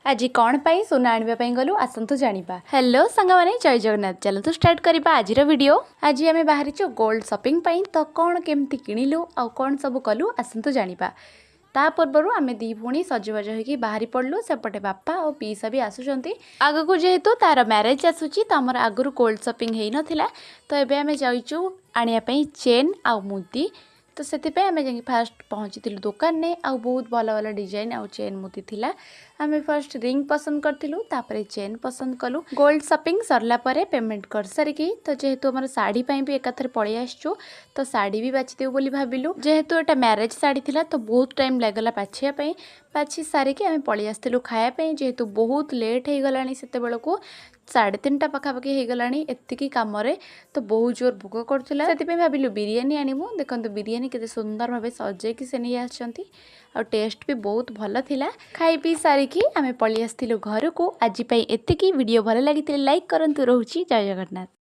आज कौन पाई सुना आने गलु आसतु जानिबा। हेलो सांग माने जय जगन्नाथ। चलतु स्टार्ट करिबा आजिर वीडियो। आज आमे बाहरिचु गोल्ड शॉपिंग पई तो कौन केमती किनिलु आ कौन सब कलु आसतु जानिबा। ता पूर्व आमे दी भूणी सजबाज होगी बाहरी पड़लु। सेपटे बापा और पीसा भी आसुचंती आगकू जेहेतु तार मैरेज आसुची तो आमर आगुरु गोल्ड शॉपिंग हेई नथिला तो एबे आमे जाइचु आनिया पई चेन आ मुदी। तो से आम जा फास्ट पहुँची दुकान ने आ बहुत भल भल डिजाइन आ चेन मुदी थिला। आम फर्स्ट रिंग पसंद करूँ तापर चेन पसंद कलु। गोल्ड शॉपिंग सरला परे पेमेंट कर सारिकी तो जेहेतु आम शाढ़ी भी एकाथर पलि आसचु तो शाढ़ी भी बाछिदेव बोली भाविलु। जेहेतु एटा मैरेज शाढ़ी थिला तो बहुत टाइम लागला बाछिया बाछी सारिकी आम पलि आसलु खायापी। जेहेतु बहुत लेट हो गलानी सेते बेलको 3:30 पाखापाखि हो गलानी एतिकी काम तो बहुत जोर भोग करुला। से भाविलु बिरियानी आनिमु। देखो बिरियानी केते सुंदर भाव सजेकी से नहीं आछंती और टेस्ट भी बहुत भल थिला। खाई पी सारिकी आमे पलि आसथिलु घर को। आज पई एतिकी वीडियो भल लागिथिले लाइक करंतु। रहूची जय जगन्नाथ।